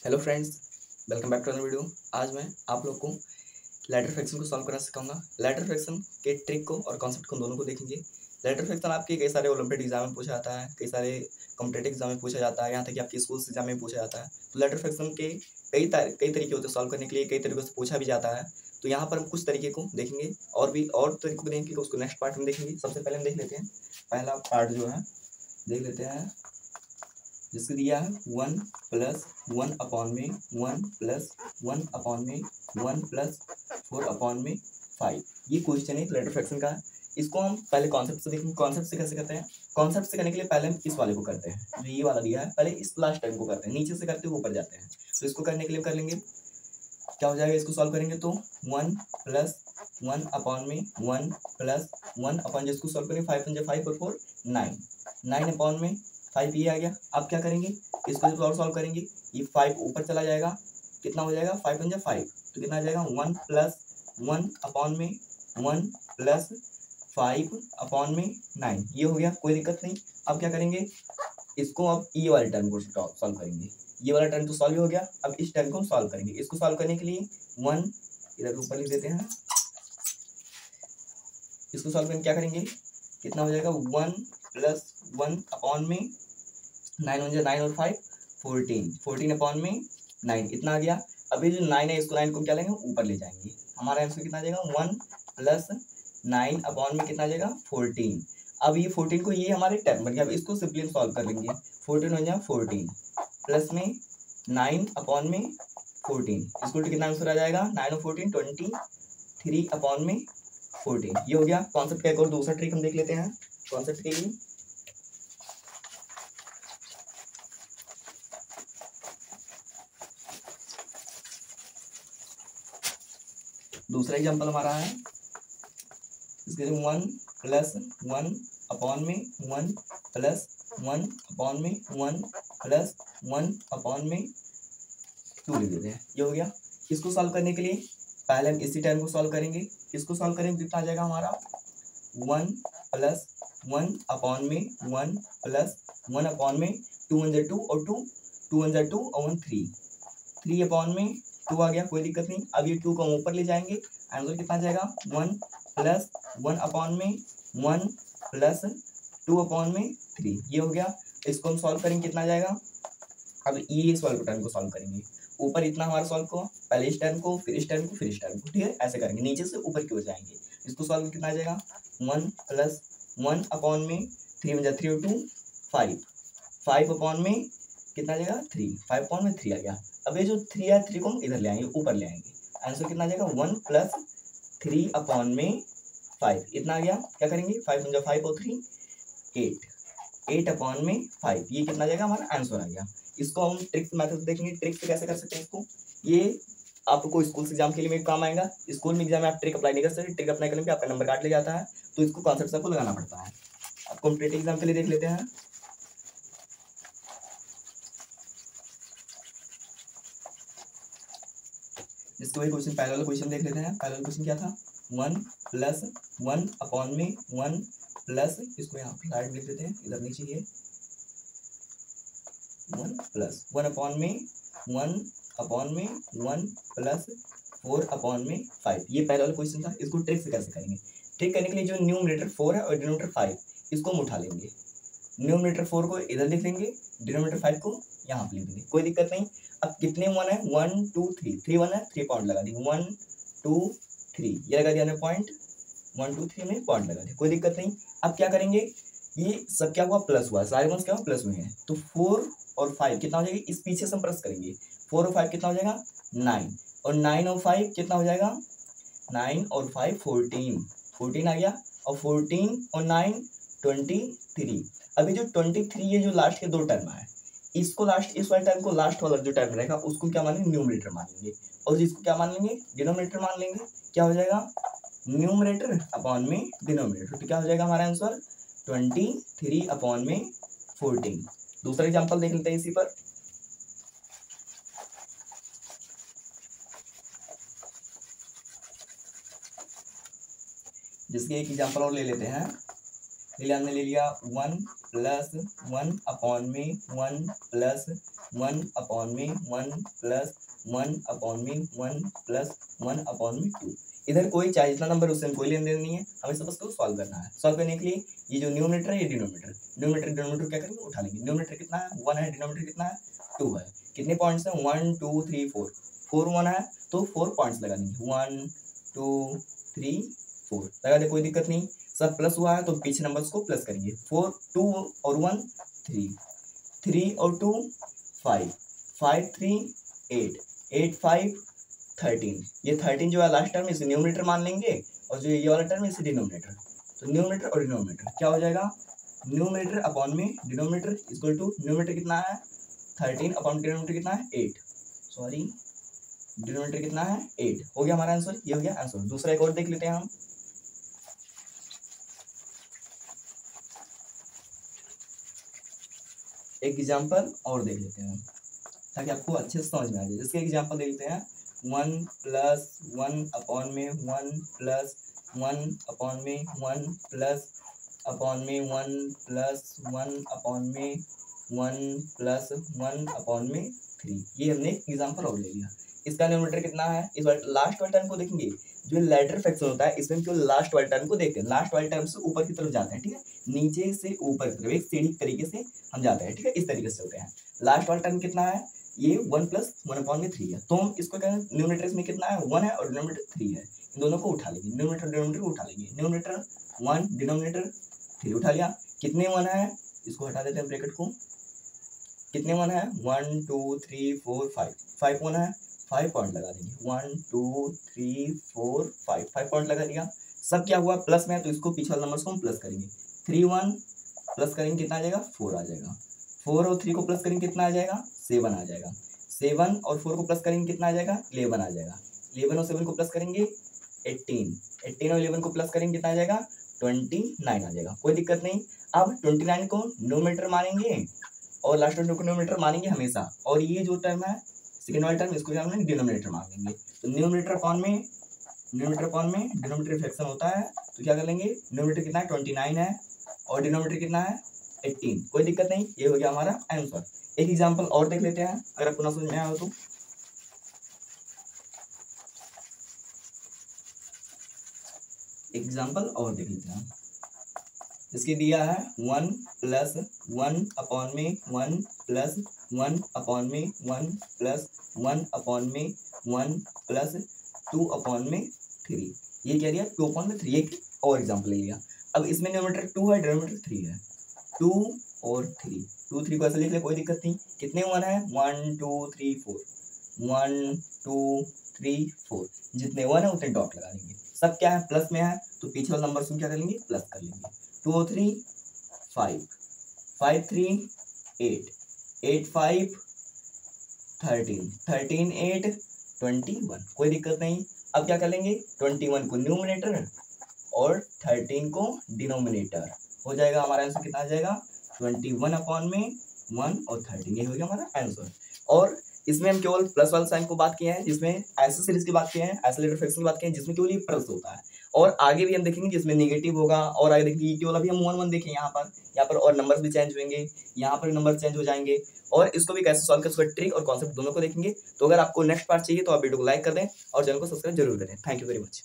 Hello friends, welcome back to another video. आज मैं आप लोग को लैडर फ्रैक्शन को सॉल्व करना सिखाऊंगा। लैडर फ्रैक्शन के ट्रिक को और कॉन्सेप्ट को दोनों को देखेंगे। लैडर फ्रैक्शन आपके कई सारे ओलंपियाड एग्जाम में पूछा जाता है, कई सारे कॉम्पिटेटिव एग्जाम में पूछा जाता है, यहाँ तक कि आपके स्कूल एग्जाम में पूछा जाता है। तो लैडर फ्रैक्शन के कई तरीके होते हैं सॉल्व करने के लिए, कई तरीकों से पूछा भी जाता है। तो यहाँ पर हम कुछ तरीके को देखेंगे और तरीकों को देखेंगे, उसको नेक्स्ट पार्ट में देखेंगे। सबसे पहले हम देख लेते हैं पहला पार्ट जो है, देख लेते हैं जिसके दिया है 1 प्लस 1 अपॉन में 1 प्लस 1 अपॉन में 1 प्लस 4 अपॉन में 5। ये क्वेश्चन है लैडर फ्रैक्शन का है। इसको हम पहले कॉन्सेप्ट से देखेंगे। कॉन्सेप्ट से कैसे करते हैं? कॉन्सेप्ट से करने के लिए पहले हम इस वाले को करते हैं, जो ये वाला दिया है, पहले इस लास्ट टर्म को करते हैं, नीचे से करते हुए ऊपर जाते हैं। तो इसको करने के लिए कर लेंगे, क्या हो जाएगा, इसको सॉल्व करेंगे तो 1 प्लस 1 अपॉन में 1 प्लस 1 अपॉन, जिसको सॉल्व करेंगे 5 और 4 9, 9 अपॉन में 5 ये आ गया। अब क्या करेंगे, इसको जब और सॉल्व करेंगे ये 5 ऊपर चला जाएगा, कितना हो जाएगा 5 तो कितना आ जाएगा 1 प्लस 1 अपॉन में 1 प्लस 5 अपॉन में 9, ये हो गया, कोई दिक्कत नहीं। अब क्या करेंगे, इसको अब ये वाले टर्म को सॉल्व करेंगे। ये वाला टर्म तो सॉल्व हो गया, अब इस टर्म को सॉल्व करेंगे। इसको सॉल्व करने के लिए 1 इधर ऊपर लिख देते हैं। इसको सॉल्व करके क्या करेंगे, कितना हो जाएगा 1 प्लस 1 अपॉन में 9 हो जाए 9 और 5 14, 14 अपॉन में 9, इतना आ गया। अभी जो 9 है, इसको 9 को क्या लेंगे, ऊपर ले जाएंगे। हमारा आंसर कितना आ जाएगा 1 प्लस 9 अपॉन में कितना आ जाएगा 14। अब ये 14 को, ये हमारे टर्म बन गया। अब इसको सिंपली सॉल्व कर लेंगे। 14 हो जाए 14 प्लस में 9 अपॉन में 14, इसको कितना आंसर आ जाएगा 9 और 14 23 अपॉन में 14। ये हो गया कॉन्सेप्ट का। एक और दूसरा ट्रिक हम देख लेते हैं कॉन्सेप्ट के लिए। दूसरा एग्जांपल हमारा है, इसके लिए 1 प्लस 1 अपॉन में 1 प्लस 1 अपॉन में 1 प्लस 1 अपॉन में 2 लिख देते हैं। ये हो गया। इसको सॉल्व करने के लिए पहले हम इसी टाइम को सॉल्व करेंगे। इसको सॉल्व करेंगे कितना आ जाएगा हमारा 1 प्लस 1 अपॉन में 1 प्लस 1 अपॉन में 2 1 2 और 2 1 2 और 1 3 अपॉन में 2 आ गया, कोई दिक्कत नहीं। अब ये 2 को हम ऊपर ले जाएंगे, आंसर कितना आ जाएगा 1 प्लस 1 अपॉन में 1 प्लस 2 अपॉन में 3। ये हो गया। इसको हम सॉल्व करेंगे, कितना आ जाएगा, अब ये सॉल्व टर्म को सॉल्व करेंगे। ऊपर इतना हमारा सॉल्व को, पहले इस टर्म को, फिर इस टर्म को, फिर इस टर्म को, ठीक है, ऐसे करेंगे, नीचे से ऊपर की ओर जाएंगे। इसको सॉल्व कितना आ जाएगा 1 प्लस 1 अपॉन में 3 1 3 और 2 5, 5 अपॉन में कितना आ जाएगा 3, 5 अपॉन में 3 आ गया। अब ये जो 3 है, 3 को हम इधर ले आएंगे, ऊपर ले आएंगे। आंसर कितना आ जाएगा 1 प्लस 3 अपॉन में 5, इतना आ गया। क्या करेंगे 5 1 5 और 3 8, 8 अपॉन में 5, ये कितना आ जाएगा, हमारा आंसर आ गया। इसको हम ट्रिक मेथड देखेंगे, ट्रिक से कैसे कर सकते हैं इसको। ये आपको स्कूल एग्जाम के लिए भी काम आएगा। स्कूल में एग्जाम में आप ट्रिक अप्लाई नहीं कर सकते, ट्रिक अप्लाई करने पे आपका नंबर काट ले जाता है। तो इसको कॉन्सेप्ट आपको लगाना पड़ता है। अब कॉम्पिटेटिव एग्जाम के लिए देख लेते हैं। इसको वही क्वेश्चन, पहला वाला क्वेश्चन देख लेते हैं। पहला वाला क्वेश्चन क्या था, 1 प्लस 1 अपॉन में 1 प्लस, इसको यहाँ पे लाइट लिख देते हैं, इधर नीचे ये 1 प्लस 1 अपॉन में 1 अपॉन में 1 प्लस 4 अपॉन में 5। ये पहला वाला क्वेश्चन था। इसको ट्रिक से कैसे करेंगे, ट्रिक करने के लिए जो न्यूमरेटर 4 है और डिनोमिनेटर 5, इसको हम उठा लेंगे। न्यूमरेटर 4 को इधर लिख लेंगे, डिनोमिनेटर 5 को यहाँ पे लिख देंगे, कोई दिक्कत नहीं। अब कितने 1 है, 1 2 3, 3 1 है, 3 पॉइंट लगा देंगे, 1 2 3, ये लगा दिया हमने पॉइंट, 1 2 3 में पॉइंट लगा दिया, कोई दिक्कत नहीं। अब क्या करेंगे, ये सब क्या हुआ, प्लस हुआ, सारे वंस क्या हुआ, प्लस हुए हैं। तो 4 और 5 कितना हो जाएगा, इस पीछे से हम प्लस करेंगे। 4 और 5 कितना हो जाएगा 9, और 9 और 5 कितना हो जाएगा, 9 और 5 14, 14 आ गया। और 14 और 9 23। अभी जो 23, ये जो लास्ट के दो टर्म है, इसको लास्ट, इस वाले टर्म को, लास्ट वाला जो टर्म रहेगा उसको क्या मानेंगे, न्यूमरेटर मान लेंगे, और इसको क्या मान लेंगे, डिनोमिनेटर मान लेंगे। क्या हो जाएगा, न्यूमरेटर अपॉन में डिनोमिनेटर। तो क्या हो जाएगा हमारा आंसर 23 अपॉन में 14। दूसरा एग्जांपल देख लेते हैं इसी पर। जिसके एक एग्जांपल और ले लेते हैं। हमने ले लिया 1 प्लस 1 अपॉन में 1 प्लस 1 अपॉन में 1 प्लस 1 अपॉन में 1 प्लस 1 अपॉन में 2। इधर कोई चाहे जितना नंबर उससे कोई लेन देन नहीं है, हमें सब उसको सॉल्व करना है। सॉल्व करने के लिए ये जो न्यूमरेटर है ये डिनोमिनेटर क्या करेंगे, उठा लेंगे। न्यूमरेटर कितना है 1 है, डिनोमिनेटर कितना है 2 है। कितने पॉइंट्स हैं 1 2 3 4, 4 1 है तो 4 पॉइंट्स लगा देंगे, 1 2 3 4 लगा दे, कोई दिक्कत नहीं। सब प्लस हुआ है तो पीछे नंबर्स को प्लस करेंगे। 4 2 और 1 3, 3 और 2 5, 5 3 8, 8 5 13। ये 13 जो है लास्ट टर्म इसे न्यूमरेटर मान लेंगे और जो ये वाला टर्म है इसे डिनोमिनेटर। तो न्यूमरेटर और डिनोमिनेटर क्या हो जाएगा, न्यूमरेटर अपॉन में डिनोमिनेटर इक्वल टू न्यूमरेटर कितना है 13 अपॉन डिनोमिनेटर कितना है 8, सॉरी डिनोमिनेटर कितना है 8। हो गया हमारा आंसर, ये हो गया आंसर। दूसरा एक और देख लेते हैं हम। एक एग्जांपल और देख लेते हैं ताकि आपको अच्छे से समझ में आ जाए। जैसे एग्जांपल देख लेते हैं 1 प्लस 1 अपॉन में 1 प्लस 1 अपॉन में 1 प्लस अपॉन में 1 प्लस 1 अपॉन में 1 प्लस 1 अपॉन में 3। ये हमने एग्जांपल और ले लिया। इसका न्यूमरेटर कितना है, इस लास्ट वाले टर्म को देखेंगे। जो लेटर फ्रैक्शन होता है इसमें केवल लास्ट वाले टर्म को देखते हैं। लास्ट वाले टर्म से ऊपर की तरफ जाते हैं, ठीक है, नीचे से ऊपर की तरफ एक सीढ़ी तरीके से हम जाते हैं, ठीक है, इस तरीके से होते हैं। लास्ट वाला टर्म कितना है, ये 1 प्लस 1 अपॉन में 3 है। तो हम इसको क्या करें, न्यूमरेटर इसमें कितना है 1 है और डिनोमिनेटर 3 है, इन दोनों को उठा लेंगे। न्यूमरेटर डिनोमिनेटर को उठा लेंगे। न्यूमरेटर 1 डिनोमिनेटर 3 उठा लिया। कितने 1 है, इसको हटा देते हैं ब्रैकेट को। कितने 1 है 1 2 3 4 5, 5 1 है, 5 पॉइंट लगा देंगे। 1 2 3 4 5, 5 पॉइंट लगा दिया। सब क्या हुआ प्लस में है तो इसको पीछे वाले नंबर्स को हम प्लस करेंगे। 3 1 प्लस करेंगे कितना आ जाएगा 4 आ जाएगा। 4 और 3 को प्लस करेंगे कितना आ जाएगा 7 आ जाएगा। 7 और 4 को प्लस करेंगे कितना आ जाएगा 11 आ जाएगा। 11 और 7 को प्लस करेंगे 18, 18 और 11 को प्लस करेंगे कितना आ जाएगा 29 आ जाएगा। कोई दिक्कत नहीं। अब 29 को न्यूमरेटर मानेंगे और लास्ट टर्म को न्यूमरेटर मानेंगे हमेशा। और ये जो टर्म है सेकेंड वाला टर्म इसको हम डिनोमिनेटर मान लेंगे। तो न्यूमरेटर अपॉन में डिनोमिनेटर फ्रैक्शन होता है तो क्या कर लेंगे, न्यूमरेटर कितना है 29 है और डिनोमिनेटर कितना है 18। कोई दिक्कत नहीं, ये हो गया हमारा आंसर। एक एग्जांपल और देख लेते हैं अगर आपको ना समझ में आया हो तो। एग्जांपल और देख लेते हैं। इसके दिया है 1 प्लस 1 अपॉन में 1 प्लस 1 अपॉन में 1 प्लस 1 अपॉन में 1 प्लस 2 अपॉन में 3। ये क्या दिया 2 अपॉन में 3। एक और एग्जांपल ले लिया। अब इसमें न्यूमरेटर 2 है, डिनोमिनेटर 3 है। 2 और 3, 2 3 को ऐसे लिख ले, कोई दिक्कत नहीं। कितने 1 है 1 2 3 4, 1 2 3 4। जितने 1 है उतने डॉट लगा लेंगे। सब क्या है प्लस में है तो पीछे वाले नंबर से क्या कर लेंगे प्लस कर लेंगे। 2 और 3 5, 5 3 8, 8 5 13, 13 8 21। कोई दिक्कत नहीं। अब क्या कर लेंगे 21 को न्यूमरेटर और 13 को डिनोमिनेटर। हो जाएगा हमारा आंसर कितना आ जाएगा 21 अपॉन में 1 और 13। ये हो गया हमारा आंसर। और इसमें हम केवल प्लस वाले साइन को बात किए हैं, जिसमें ऐसे सीरीज की बात किए हैं, आइसोलेटेड फ्रैक्शन की बात किए हैं जिसमें केवल ये प्लस होता है। और आगे भी हम देखेंगे जिसमें नेगेटिव होगा। और आगे देखेंगे ये केवल अभी हम 1 1 देखें यहाँ पर और नंबर्स भी चेंज होंगे, यहाँ पर नंबर चेंज हो जाएंगे। और इसको भी कैसे सॉल्व कर उसका ट्रिक और कॉन्सेप्ट दोनों को देखेंगे। तो अगर आपको नेक्स्ट पार्ट चाहिए तो आप वीडियो को लाइक कर दें और चैनल को सब्सक्राइब जरूर करें। Thank you very much.